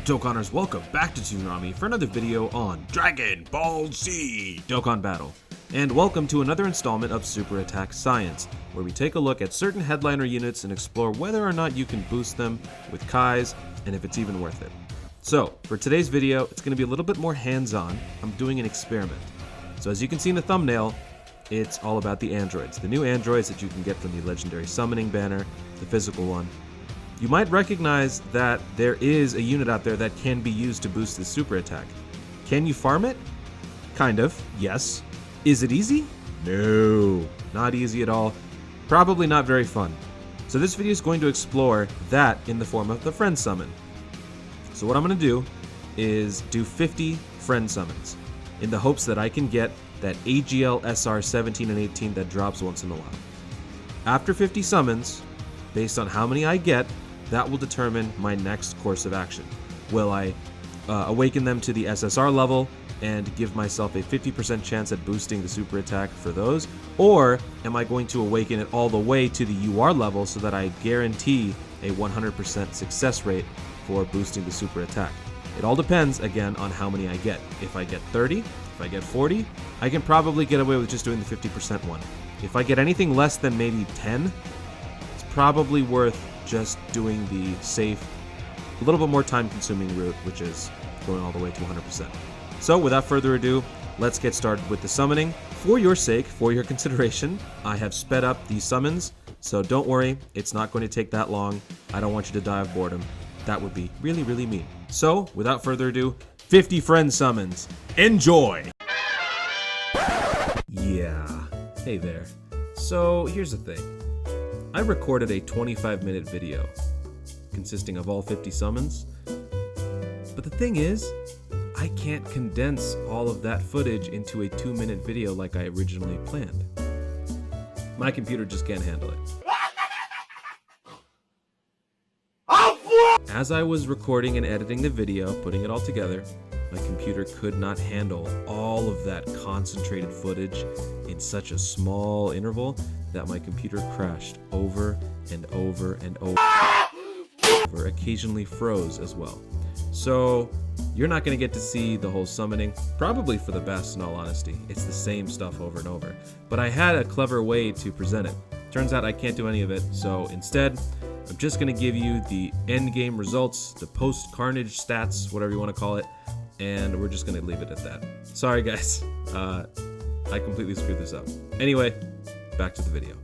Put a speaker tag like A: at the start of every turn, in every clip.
A: Dokkaners, welcome back to Tsunami for another video on Dragon Ball Z Dokkan Battle. And welcome to another installment of Super Attack Science, where we take a look at certain headliner units and explore whether or not you can boost them with Kais, and if it's even worth it. So, for today's video, it's going to be a little bit more hands-on. I'm doing an experiment. So as you can see in the thumbnail, it's all about the androids. The new androids that you can get from the legendary summoning banner, the physical one. You might recognize that there is a unit out there that can be used to boost this super attack. Can you farm it? Kind of, yes. Is it easy? No, not easy at all. Probably not very fun. So this video is going to explore that in the form of the friend summon. So what I'm going to do is do 50 friend summons in the hopes that I can get that AGL SR 17 and 18 that drops once in a while. After 50 summons, based on how many I get, that will determine my next course of action. Will I awaken them to the SSR level and give myself a 50% chance at boosting the super attack for those? Or am I going to awaken it all the way to the UR level so that I guarantee a 100% success rate for boosting the super attack? It all depends, again, on how many I get. If I get 30, if I get 40, I can probably get away with just doing the 50% one. If I get anything less than maybe 10, it's probably worth just doing the safe, a little bit more time-consuming route, which is going all the way to 100%. So without further ado, let's get started with the summoning. For your sake, for your consideration, I have sped up these summons, so don't worry, it's not going to take that long. I don't want you to die of boredom. That would be really, really mean. So without further ado, 50 friend summons. Enjoy! Yeah, hey there. So here's the thing. I recorded a 25-minute video consisting of all 50 summons, but the thing is, I can't condense all of that footage into a 2-minute video like I originally planned. My computer just can't handle it. As I was recording and editing the video, putting it all together, my computer could not handle all of that concentrated footage in such a small interval that my computer crashed over and over and over, occasionally froze as well. So you're not going to get to see the whole summoning, probably for the best in all honesty. It's the same stuff over and over. But I had a clever way to present it. Turns out I can't do any of it, so instead, I'm just going to give you the end game results, the post-carnage stats, whatever you want to call it, and we're just going to leave it at that. Sorry guys, I completely screwed this up. Anyway, back to the video.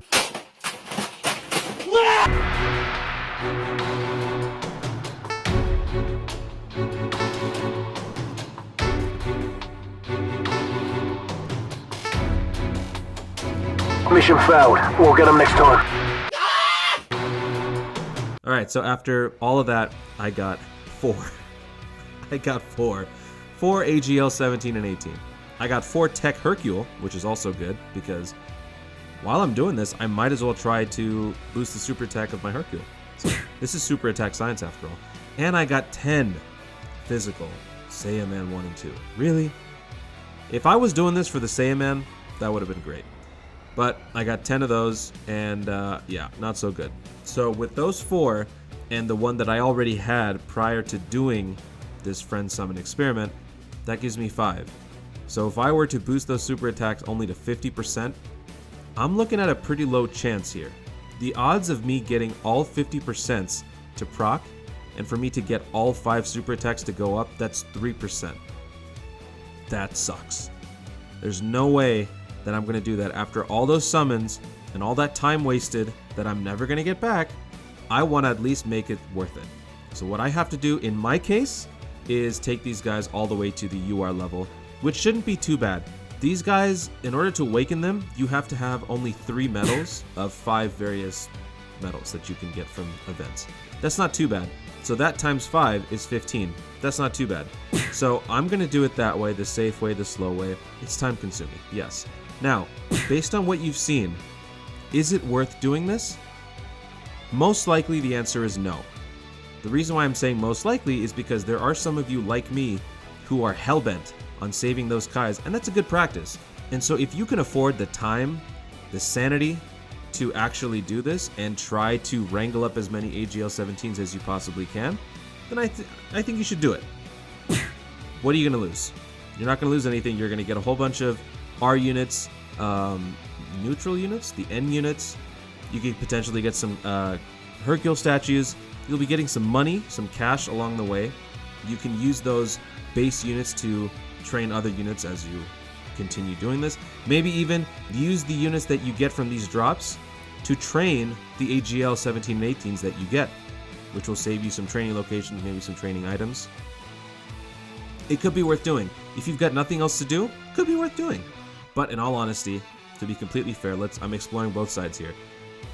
B: Mission failed. We'll get them next time.
A: Alright, so after all of that, I got 4. I got 4. 4 AGL 17 and 18. I got 4 Tech Hercule, which is also good, because while I'm doing this, I might as well try to boost the super attack of my Hercule. So this is super attack science after all. And I got 10 physical Saiyaman 1 and 2. Really? If I was doing this for the Saiyaman, that would have been great. But I got 10 of those, and yeah, not so good. So with those 4, and the one that I already had prior to doing this friend summon experiment, that gives me 5. So if I were to boost those super attacks only to 50%, I'm looking at a pretty low chance here. The odds of me getting all 50% to proc, and for me to get all 5 super attacks to go up, that's 3%. That sucks. There's no way that I'm going to do that after all those summons and all that time wasted that I'm never going to get back. I want to at least make it worth it. So what I have to do in my case is take these guys all the way to the UR level, which shouldn't be too bad. These guys, in order to awaken them, you have to have only 3 medals of 5 various medals that you can get from events. That's not too bad. So that times 5 is 15. That's not too bad. So I'm going to do it that way, the safe way, the slow way. It's time consuming, yes. Now, based on what you've seen, is it worth doing this? Most likely the answer is no. The reason why I'm saying most likely is because there are some of you like me who are hellbent on saving those Kais, and that's a good practice. And so if you can afford the time, the sanity to actually do this and try to wrangle up as many AGL 17s as you possibly can, then I think you should do it. What are you going to lose? You're not going to lose anything. You're going to get a whole bunch of R units, neutral units, the N units. You could potentially get some Hercule statues. You'll be getting some money, some cash along the way. You can use those base units to train other units as you continue doing this. Maybe even use the units that you get from these drops to train the AGL 17 and 18s that you get, which will save you some training locations, maybe some training items. It could be worth doing. If you've got nothing else to do, it could be worth doing. But in all honesty, to be completely fair, I'm exploring both sides here.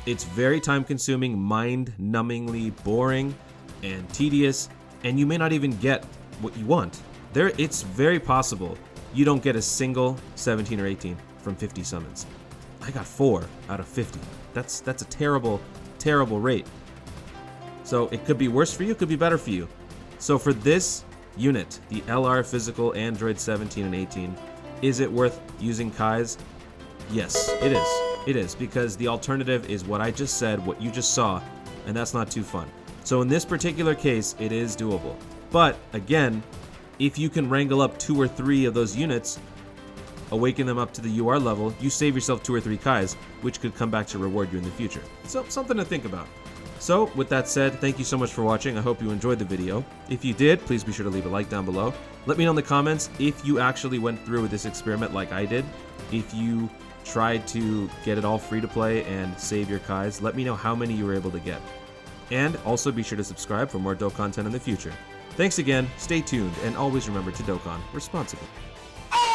A: It's very time-consuming, mind-numbingly boring, and tedious, and you may not even get what you want. It's very possible you don't get a single 17 or 18 from 50 summons. I got 4 out of 50. That's a terrible, terrible rate. So it could be worse for you, it could be better for you. So for this unit, the LR Physical Android 17 and 18, is it worth using Kais? Yes, it is. It is, because the alternative is what I just said, what you just saw, and that's not too fun. So in this particular case, it is doable. But again, if you can wrangle up 2 or 3 of those units, awaken them up to the UR level, you save yourself 2 or 3 Kais, which could come back to reward you in the future. So something to think about. So with that said, thank you so much for watching. I hope you enjoyed the video. If you did, please be sure to leave a like down below. Let me know in the comments if you actually went through with this experiment like I did. If you tried to get it all free to play and save your Kais, let me know how many you were able to get. And also be sure to subscribe for more Dokkan content in the future. Thanks again, stay tuned, and always remember to Dokkan responsibly.